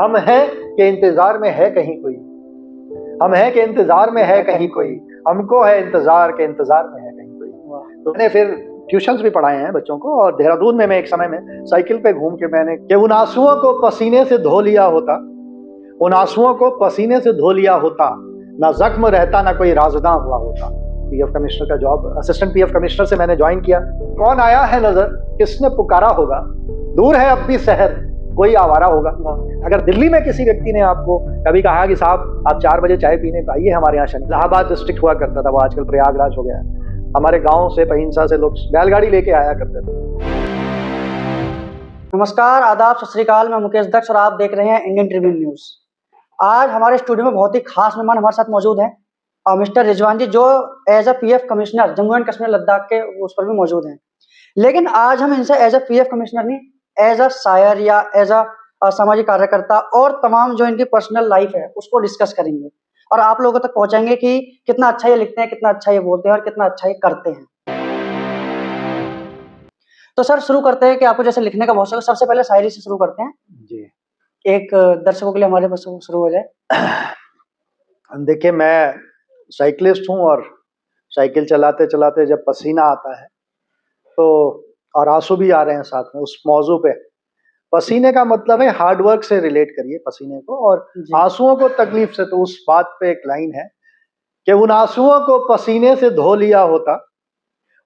हम हैं कि इंतजार में है कहीं कोई, हम हैं कि इंतजार में है कहीं कोई, हमको है इंतजार के इंतजार में है कहीं कोई। तो मैंने फिर ट्यूशंस भी पढ़ाए हैं बच्चों को, और देहरादून में मैं एक समय में साइकिल पे घूम के मैंने कि उन आंसुओं को पसीने से धो लिया होता, उन आंसुओं को पसीने से धो लिया होता, ना जख्म रहता ना कोई राजदां हुआ होता। पीएफ कमिश्नर का जॉब, असिस्टेंट पीएफ कमिश्नर से मैंने ज्वाइन किया। कौन आया है नजर, किसने पुकारा होगा, दूर है अब भी शहर, कोई आवारा होगा। अगर दिल्ली में किसी व्यक्ति ने आपको कभी कहा कि साहब आप 4 बजे चाय पीने आइए हमारे यहाँ, शनि इलाहाबाद डिस्ट्रिक्ट हुआ करता था, वो आजकल प्रयागराज हो गया है। हमारे गांव से पहिंसा से लोग बैलगाड़ी लेके आया करते थे। नमस्कार, आदाब, सत श्री अकाल। मैं मुकेश दक्ष और आप देख रहे हैं इंडियन ट्रिब्यून न्यूज। आज हमारे स्टूडियो में बहुत ही खास मेहमान हमारे साथ मौजूद हैं, मिस्टर रिजवान जी, जो as a PF commissioner Jammu and Kashmir Ladakh के उस पर भी मौजूद हैं। लेकिन आज हम इनसे एज अ पीएफ कमिश्नर नहीं, एज अ शायर या एज अ सामाजिक कार्यकर्ता और तमाम जो इनकी पर्सनल लाइफ है उसको डिस्कस करेंगे और आप लोगों तक पहुंचाएंगे कि कितना अच्छा ये लिखते हैं, कितना अच्छा ये बोलते हैं और कितना अच्छा ये करते हैं। तो सर शुरू करते हैं कि आपको जैसे लिखने का बहुत शौक है, सबसे पहले शायरी से शुरू करते हैं जी। एक दर्शकों के लिए हमारे पास शुरू हो जाए। देखिए, मैं साइकिलिस्ट हूँ और साइकिल चलाते चलाते जब पसीना आता है तो, और आंसू भी आ रहे हैं साथ में, उस मौजू पे पसीने का मतलब है हार्डवर्क से रिलेट करिए पसीने को, और आंसुओं को तकलीफ से, तो उस बात पे एक लाइन है कि उन आंसुओं को पसीने से धो लिया होता,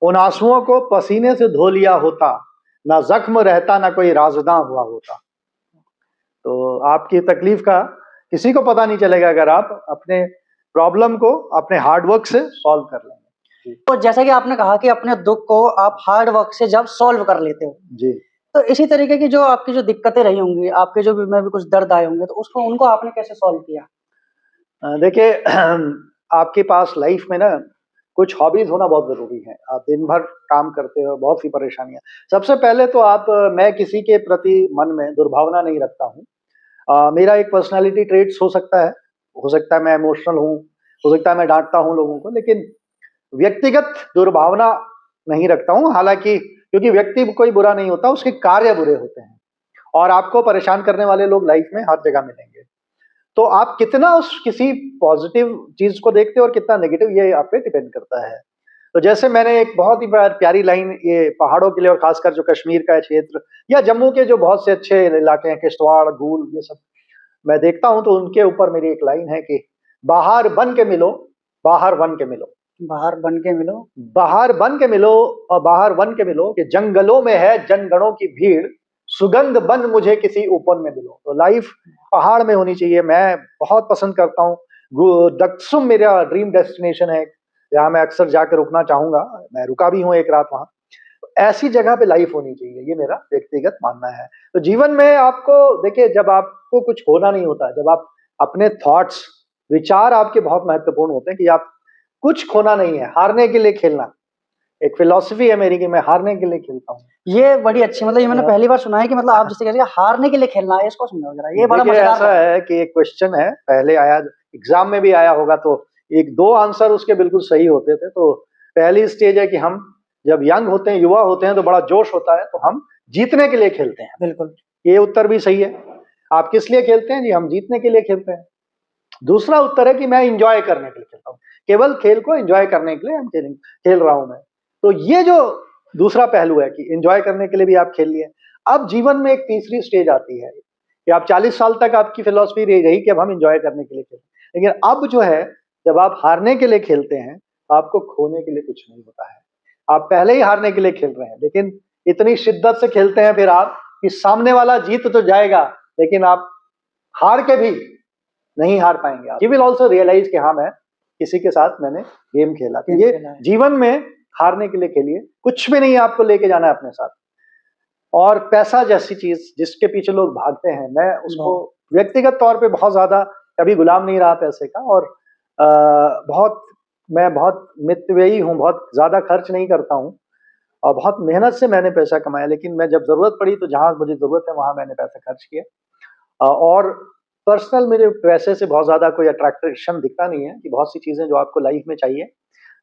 उन आंसुओं को पसीने से धो लिया होता, ना जख्म रहता ना कोई राजदां हुआ होता। तो आपकी तकलीफ का किसी को पता नहीं चलेगा अगर आप अपने प्रॉब्लम को अपने हार्डवर्क से सॉल्व कर लेंगे। तो जैसा कि आपने कहा कि अपने दुख को आप हार्ड वर्क से जब सॉल्व कर लेते हो जी, तो इसी तरीके की जो आपकी जो दिक्कतें रही होंगी, आपके जो भी में भी कुछ दर्द आए होंगे, तो उसको उनको आपने कैसे सॉल्व किया? देखिए, आपके पास लाइफ में ना कुछ हॉबीज होना बहुत जरूरी है। आप दिन भर काम करते हो, बहुत सी परेशानियां। सबसे पहले तो मैं किसी के प्रति मन में दुर्भावना नहीं रखता हूँ। मेरा एक पर्सनालिटी ट्रेट्स हो सकता है मैं इमोशनल हूँ, हो सकता है मैं डांटता हूँ लोगों को, लेकिन व्यक्तिगत दुर्भावना नहीं रखता हूँ। हालांकि क्योंकि व्यक्ति कोई बुरा नहीं होता, उसके कार्य बुरे होते हैं, और आपको परेशान करने वाले लोग लाइफ में हर जगह मिलेंगे। तो आप कितना उस किसी पॉजिटिव चीज को देखते हो और कितना नेगेटिव, ये आप पे डिपेंड करता है। तो जैसे मैंने एक बहुत ही प्यारी लाइन ये पहाड़ों के लिए, और खासकर जो कश्मीर का क्षेत्र या जम्मू के जो बहुत से अच्छे इलाके हैं, किश्तवाड़, गूल, ये सब मैं देखता हूं, तो उनके ऊपर मेरी एक लाइन है कि बाहर बन के मिलो, बाहर बन के मिलो, बाहर बन के मिलो, बाहर बन के मिलो, और बाहर बन के मिलो कि जंगलों में है जनगणों की भीड़, सुगंध बन मुझे किसी ओपन में मिलो। तो लाइफ पहाड़ में होनी चाहिए। मैं बहुत पसंद करता हूँ, दक्सुम मेरा ड्रीम डेस्टिनेशन है, जहाँ मैं अक्सर जाकर रुकना चाहूंगा। मैं रुका भी हूँ एक रात वहां। ऐसी जगह पे लाइफ होनी चाहिए, ये मेरा व्यक्तिगत मानना है। तो जीवन में आपको देखिए, जब आपको कुछ होना नहीं होता, जब आप अपने थॉट्स, विचार आपके बहुत महत्वपूर्ण होते हैं कि आप कुछ खोना नहीं है, हारने के लिए खेलना। एक फिलॉसफी है मेरी कि मैं हारने के लिए खेलता हूँ। ये बड़ी अच्छी, मतलब ये मैंने पहली बार सुना है कि मतलब आप जैसे कह रहे हैं हारने के लिए खेलना है, इसको समझाओ जरा, ये बड़ा मजेदार ऐसा है कि एक क्वेश्चन है, पहले आया, एग्जाम में भी आया होगा, तो 1-2 आंसर उसके बिल्कुल सही होते थे। तो पहली स्टेज है कि हम जब यंग होते हैं, युवा होते हैं, तो बड़ा जोश होता है, तो हम जीतने के लिए खेलते हैं। बिल्कुल, ये उत्तर भी सही है। आप किस लिए खेलते हैं? जी, हम जीतने के लिए खेलते हैं। दूसरा उत्तर है कि मैं इंजॉय करने के लिए खेलता हूँ, केवल खेल को एंजॉय करने के लिए हम खेल रहा हूं मैं। तो ये जो दूसरा पहलू है कि एंजॉय करने के लिए भी आप खेल लिए। अब जीवन में एक तीसरी स्टेज आती है कि आप 40 साल तक आपकी फिलॉसफी रही कि अब हम एंजॉय करने के लिए खेलें, लेकिन अब जो है, जब आप हारने के लिए खेलते हैं, आपको खोने के लिए कुछ नहीं होता है। आप पहले ही हारने के लिए खेल रहे हैं, लेकिन इतनी शिद्दत से खेलते हैं फिर आप कि सामने वाला जीत तो जाएगा, लेकिन आप हार के भी नहीं हार पाएंगे। आप यू विल ऑल्सो रियलाइज कि हाँ, मैं किसी के साथ मैंने गेम खेला। तो ये जीवन में हारने के लिए खेलिए, कुछ भी नहीं आपको लेके जाना है अपने साथ। और पैसा जैसी चीज जिसके पीछे लोग भागते हैं, मैं उसको व्यक्तिगत तौर पे बहुत ज्यादा कभी गुलाम नहीं रहा पैसे का, और मैं बहुत मितव्ययी हूँ, बहुत ज्यादा खर्च नहीं करता हूँ, और बहुत मेहनत से मैंने पैसा कमाया। लेकिन मैं जब जरूरत पड़ी तो जहां मुझे जरूरत है वहां मैंने पैसा खर्च किया। और पर्सनल मेरे पैसे से बहुत ज्यादा कोई अट्रैक्शन दिखता नहीं है, कि बहुत सी चीजें जो आपको लाइफ में चाहिए,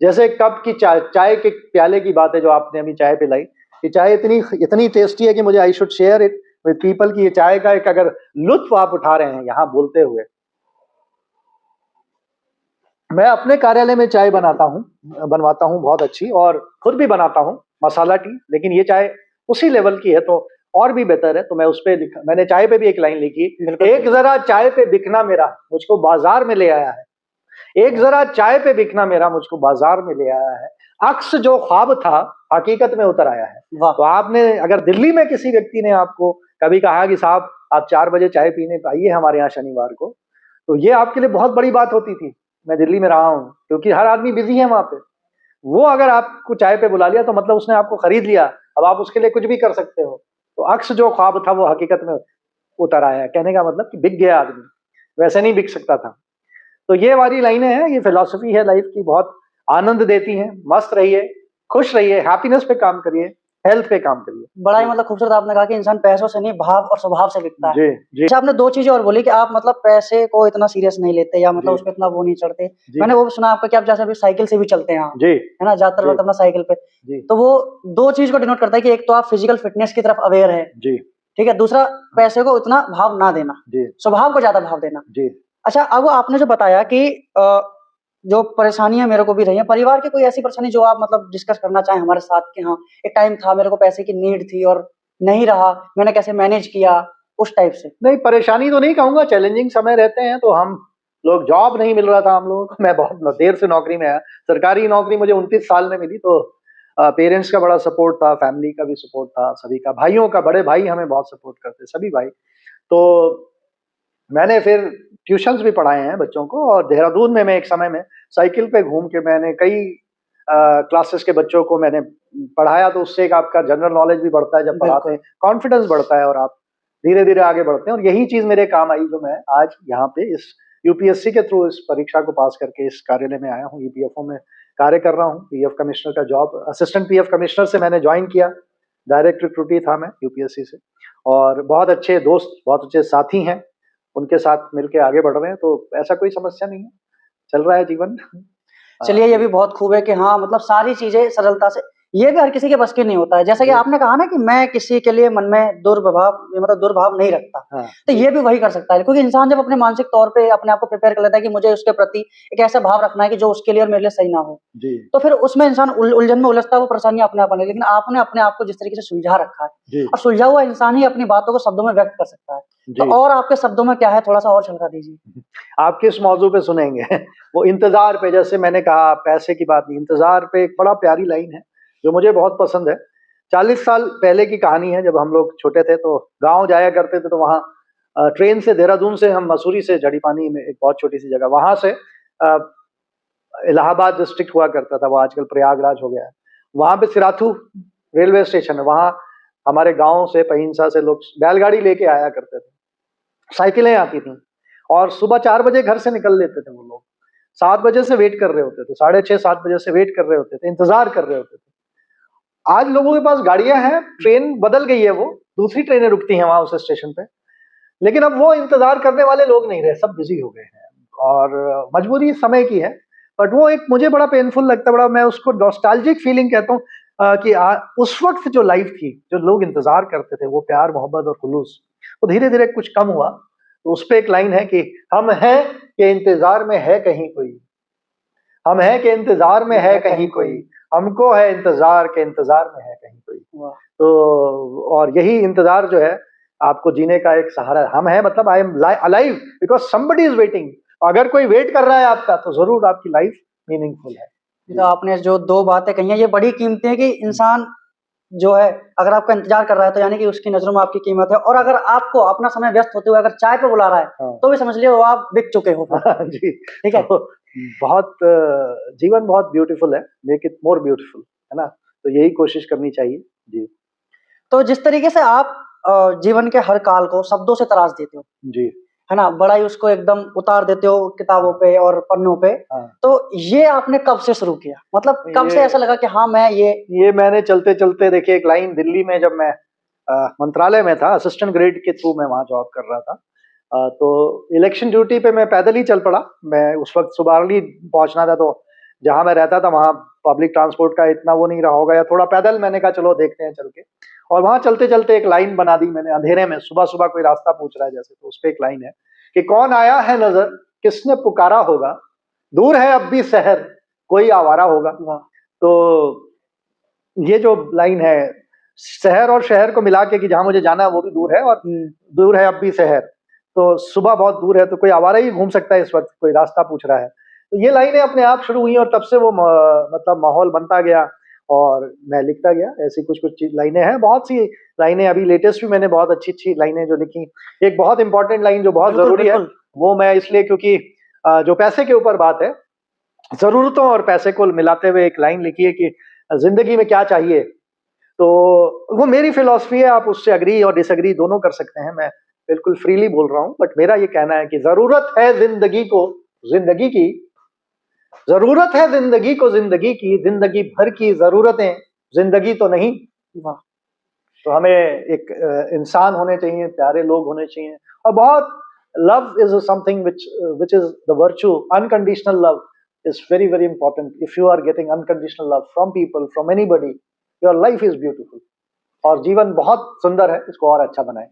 जैसे कप की चाय के प्याले की बात है जो आपने अभी चाय पिलाई, कि चाय इतनी टेस्टी है कि मुझे I should share it with people की ये चाय का एक अगर लुत्फ आप उठा रहे हैं यहाँ बोलते हुए। मैं अपने कार्यालय में चाय बनवाता हूँ बहुत अच्छी, और खुद भी बनाता हूँ मसाला टी, लेकिन ये चाय उसी लेवल की है तो और भी बेहतर है। तो मैं उस पे लिखा, मैंने चाय पे भी एक लाइन लिखी, एक जरा चाय पे बिकना मेरा मुझको बाजार में ले आया है, एक जरा चाय पे बिकना मेरा मुझको बाजार में ले आया है, अक्स जो ख्वाब था हकीकत में उतर आया है। तो आपने अगर दिल्ली में किसी व्यक्ति ने आपको कभी कहा कि साहब आप 4 बजे चाय पीने आइए हमारे यहाँ शनिवार को, तो ये आपके लिए बहुत बड़ी बात होती थी। मैं दिल्ली में रहा हूँ क्योंकि हर आदमी बिजी है वहां पे, वो अगर आपको चाय पे बुला लिया तो मतलब उसने आपको खरीद लिया, अब आप उसके लिए कुछ भी कर सकते हो। तो अक्स जो ख्वाब था वो हकीकत में उतर आया, कहने का मतलब कि बिक गया आदमी, वैसे नहीं बिक सकता था। तो ये वाली लाइनें हैं, ये फिलॉसफी है लाइफ की, बहुत आनंद देती हैं। मस्त रहिए, खुश रहिए, हैप्पीनेस पे काम करिए, हेल्थ पे काम करिए। बड़ा ही मतलब खूबसूरत आपने कहा कि इंसान पैसों से नहीं भाव और स्वभाव से बिकता है। जी जी अच्छा, आपने 2 चीजें और बोली कि आप मतलब पैसे को इतना सीरियस नहीं लेते या मतलब जी। उस पे इतना वो नहीं चढ़ते। जी मैंने वो भी सुना आपका कि आप जैसे अभी साइकिल से भी चलते हैं आप, जी है ना, ज्यादातर जी वक्त अपना साइकिल पे। जी तो वो 2 चीज को डिनोट करता है कि एक तो आप फिजिकल फिटनेस की तरफ अवेयर है, जी ठीक है, दूसरा पैसे को उतना भाव ना देना, जी स्वभाव को ज्यादा भाव देना। जी अच्छा, अब आपने जो बताया कि जो परेशानियां मेरे को भी रही हैं, परिवार की कोई ऐसी परेशानी जो आप मतलब डिस्कस करना चाहें हमारे साथ कि हाँ, एक टाइम था मेरे को पैसे की नीड थी और नहीं रहा, मैंने कैसे मैनेज किया, उस टाइप से? नहीं, परेशानी तो नहीं कहूंगा, चैलेंजिंग समय रहते हैं। तो हम लोग, जॉब नहीं मिल रहा था हम लोगों को, मैं बहुत देर से नौकरी में आया, सरकारी नौकरी मुझे 29 साल में मिली। तो पेरेंट्स का बड़ा सपोर्ट था, फैमिली का भी सपोर्ट था, सभी का, भाइयों का, बड़े भाई हमें बहुत सपोर्ट करते, सभी भाई। तो मैंने फिर ट्यूशंस भी पढ़ाए हैं बच्चों को, और देहरादून में मैं एक समय में साइकिल पे घूम के मैंने कई क्लासेस के बच्चों को मैंने पढ़ाया। तो उससे एक आपका जनरल नॉलेज भी बढ़ता है, जब पढ़ाते हैं कॉन्फिडेंस बढ़ता है और आप धीरे धीरे आगे बढ़ते हैं। और यही चीज मेरे काम आई, जो मैं आज यहाँ पे इस यूपीएससी के थ्रू इस परीक्षा को पास करके इस कार्यालय में आया हूँ, ईपीएफओ में कार्य कर रहा हूँ। पीएफ कमिश्नर का जॉब, असिस्टेंट पीएफ कमिश्नर से मैंने ज्वाइन किया, डायरेक्ट रिक्रूटी था मैं यूपीएससी से, और बहुत अच्छे दोस्त, बहुत अच्छे साथी हैं, उनके साथ मिलके आगे बढ़ रहे हैं। तो ऐसा कोई समस्या नहीं है, चल रहा है जीवन। चलिए, ये भी बहुत खूब है कि हाँ, मतलब सारी चीजें सरलता से, ये भी हर किसी के बस की नहीं होता है। जैसे कि जी। आपने कहा ना कि मैं किसी के लिए मन में दुर्भाव नहीं रखता, हाँ, तो ये भी वही कर सकता है, क्योंकि इंसान जब अपने मानसिक तौर पे अपने आप को प्रिपेयर कर लेता है कि मुझे उसके प्रति एक ऐसा भाव रखना है कि जो उसके लिए और मेरे लिए सही ना हो, जी तो फिर उसमें इंसान उलझन में उलझता है, वो परेशानी अपने आप आने। लेकिन आपने अपने आप को जिस तरीके से सुलझा रखा है, जी और सुलझा हुआ इंसान ही अपनी बातों को शब्दों में व्यक्त कर सकता है। तो जी। और आपके शब्दों में क्या है, थोड़ा सा और छलका दीजिए। आप किस मौजू पे सुनेंगे? वो इंतजार पे, जैसे मैंने कहा पैसे की बात नहीं, इंतजार पे एक बड़ा प्यारी लाइन है जो मुझे बहुत पसंद है। 40 साल पहले की कहानी है, जब हम लोग छोटे थे तो गांव जाया करते थे, तो वहाँ ट्रेन से, देहरादून से हम मसूरी से, झड़ीपानी में एक बहुत छोटी सी जगह, वहां से इलाहाबाद डिस्ट्रिक्ट हुआ करता था, वो आजकल प्रयागराज हो गया है। वहां पे सिराथू रेलवे स्टेशन है, वहां हमारे गांव से, पहिंसा से लोग बैलगाड़ी लेके आया करते थे, साइकिलें आती थी, और सुबह 4 बजे घर से निकल लेते थे वो लोग, 7 बजे से वेट कर रहे होते थे, 6:30-7 बजे से वेट कर रहे होते थे, इंतजार कर रहे होते थे। आज लोगों के पास गाड़ियां हैं, ट्रेन बदल गई है, वो दूसरी ट्रेनें रुकती हैं वहां उस स्टेशन पे, लेकिन अब वो इंतजार करने वाले लोग नहीं रहे, सब बिजी हो गए हैं, और मजबूरी समय की है। बट वो एक मुझे बड़ा पेनफुल लगता है, बड़ा, मैं उसको नॉस्टैल्जिक फीलिंग कहता हूँ, कि उस वक्त जो लाइफ थी, जो लोग इंतजार करते थे, वो प्यार, मोहब्बत और खुलूस, वो धीरे धीरे कुछ कम हुआ। तो उस पे एक लाइन है कि हम हैं कि इंतजार में है कहीं कोई, हम हैं कि इंतजार में है कहीं कोई, हमको है इंतजार के इंतजार में है कहीं कोई। तो और यही इंतजार जो है आपको जीने का एक सहारा है। हम हैं मतलब I am alive because somebody is waiting. अगर कोई वेट कर रहा है आपका, तो जरूर आपकी लाइफ मीनिंगफुल है। तो आपने जो 2 बातें कही हैं, ये बड़ी कीमती है कि इंसान जो है, अगर आपका इंतजार कर रहा है तो यानी कि उसकी नजरों में आपकी कीमत है, और अगर आपको अपना समय व्यस्त होते हुए अगर चाय पे बुला रहा है, हाँ। तो भी समझ लियो वो आप बिक चुके हो फिर। जी, ठीक है। तो बहुत जीवन बहुत ब्यूटीफुल है, मेक इट मोर ब्यूटीफुल, है ना? तो यही कोशिश करनी चाहिए। जी तो जिस तरीके से आप जीवन के हर काल को शब्दों से तराश देते हो, जी है ना, बड़ा ही उसको एकदम उतार देते हो किताबों पे और पन्नों पे, हाँ। तो ये आपने कब से शुरू किया, मतलब कब से ऐसा लगा कि हाँ मैं ये मैंने चलते चलते, देखिए, एक लाइन, दिल्ली में जब मैं मंत्रालय में था, असिस्टेंट ग्रेड के थ्रू मैं वहाँ जॉब कर रहा था, तो इलेक्शन ड्यूटी पे मैं पैदल ही चल पड़ा। मैं उस वक्त सुबारली पहुंचना था, तो जहां मैं रहता था वहां पब्लिक ट्रांसपोर्ट का इतना वो नहीं रहा होगा, या थोड़ा पैदल, मैंने कहा चलो देखते हैं चल के। और वहां चलते चलते एक लाइन बना दी मैंने अंधेरे में, सुबह सुबह कोई रास्ता पूछ रहा है जैसे, तो उस पे एक लाइन है कि कौन आया है नजर, किसने पुकारा होगा, दूर है अब भी शहर, कोई आवारा होगा। तो ये जो लाइन है, शहर और शहर को मिला के कि जहां मुझे जाना है वो भी दूर है, और दूर है अब भी शहर, तो सुबह बहुत दूर है, तो कोई आवारा ही घूम सकता है इस वक्त, कोई रास्ता पूछ रहा है। तो ये लाइनें अपने आप शुरू हुई और तब से वो मतलब माहौल बनता गया और मैं लिखता गया। ऐसी कुछ कुछ लाइनें हैं, बहुत सी लाइनें, अभी लेटेस्ट भी मैंने बहुत अच्छी अच्छी लाइनें जो लिखी। एक बहुत इंपॉर्टेंट लाइन जो बहुत जरूरी है, वो मैं इसलिए क्योंकि जो पैसे के ऊपर बात है, जरूरतों और पैसे को मिलाते हुए एक लाइन लिखी है कि जिंदगी में क्या चाहिए। तो वो मेरी फिलॉसफी है, आप उससे अग्री और डिसएग्री दोनों कर सकते हैं, मैं बिल्कुल फ्रीली बोल रहा हूं, बट मेरा ये कहना है कि जरूरत है जिंदगी को, जिंदगी की जरूरत है, जिंदगी को जिंदगी की, जिंदगी भर की जरूरतें जिंदगी तो नहीं। तो हमें एक इंसान होने चाहिए, प्यारे लोग होने चाहिए, और बहुत love is something which is the virtue. Unconditional love is very very important. If you are getting unconditional love from people, from anybody, your life is beautiful. और जीवन बहुत सुंदर है, इसको और अच्छा बनाएं।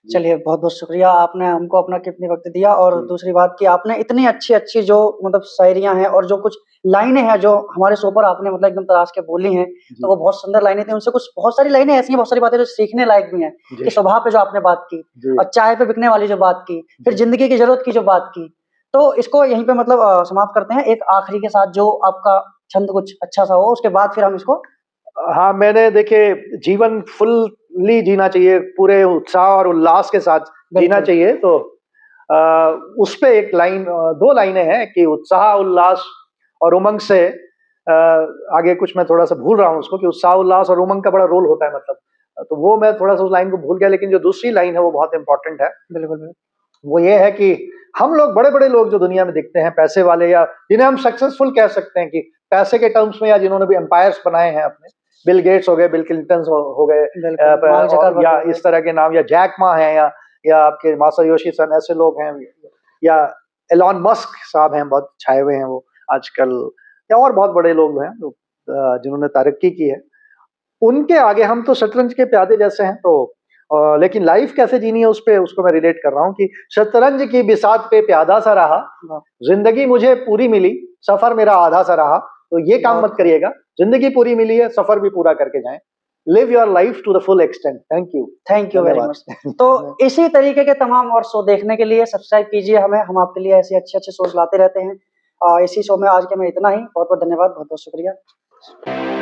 चलिए, बहुत बहुत शुक्रिया, आपने हमको अपना कीमती वक्त दिया। और दूसरी बात कि आपने इतनी अच्छी अच्छी जो मतलब शायरियां हैं और जो कुछ लाइनें हैं जो हमारे शो पर आपने मतलब एकदम तराश के बोली हैं, तो वो बहुत सुंदर लाइनें थी। उनसे कुछ बहुत सारी लाइनें ऐसी हैं, बहुत सारी बातें जो सीखने लायक भी हैं, कि स्वभाव पे जो आपने बात की, और चाय पे बिकने वाली जो बात की, फिर जिंदगी की जरूरत की जो बात की। तो इसको यहीं पे मतलब समाप्त करते हैं एक आखिरी के साथ, जो आपका छंद कुछ अच्छा सा हो, उसके बाद फिर हम इसको। हाँ, मैंने देखिए जीवन फुल्ली जीना चाहिए, पूरे उत्साह और उल्लास के साथ जीना चाहिए। तो उस पे एक लाइन, दो लाइनें हैं कि उत्साह उल्लास और उमंग से, आगे कुछ मैं थोड़ा सा भूल रहा हूँ उसको, कि उत्साह उल्लास और उमंग का बड़ा रोल होता है, मतलब तो वो मैं थोड़ा सा उस लाइन को भूल गया, लेकिन जो दूसरी लाइन है वो बहुत इंपॉर्टेंट है। बिल्कुल। वो ये है कि हम लोग बड़े बड़े लोग जो दुनिया में दिखते हैं, पैसे वाले, या जिन्हें हम सक्सेसफुल कह सकते हैं कि पैसे के टर्म्स में, या जिन्होंने भी एम्पायर्स बनाए हैं अपने, बिल गेट्स हो गए, बिल क्लिंटन हो गए, या इस तरह के नाम, या जैक मा है, या आपके मासायोशी सन, ऐसे लोग हैं, या एलॉन मस्क साहब हैं, बहुत छाए हुए हैं वो आजकल, या और बहुत बड़े लोग हैं जो जिन्होंने तरक्की की है। उनके आगे हम तो शतरंज के प्यादे जैसे हैं। तो लेकिन लाइफ कैसे जीनी है उस पे, उसको मैं रिलेट कर रहा हूँ कि शतरंज की बिसात पे प्यादा सा रहा, जिंदगी मुझे पूरी मिली, सफर मेरा आधा सा रहा। तो ये काम मत करिएगा, जिंदगी पूरी मिली है, सफर भी पूरा करके जाएं। Live your life to the full extent. Thank you very much. तो इसी तरीके के तमाम और शो देखने के लिए सब्सक्राइब कीजिए हमें, हम आपके लिए ऐसे अच्छे अच्छे शोज लाते रहते हैं। इसी शो में आज के मैं इतना ही, बहुत बहुत धन्यवाद, बहुत बहुत शुक्रिया।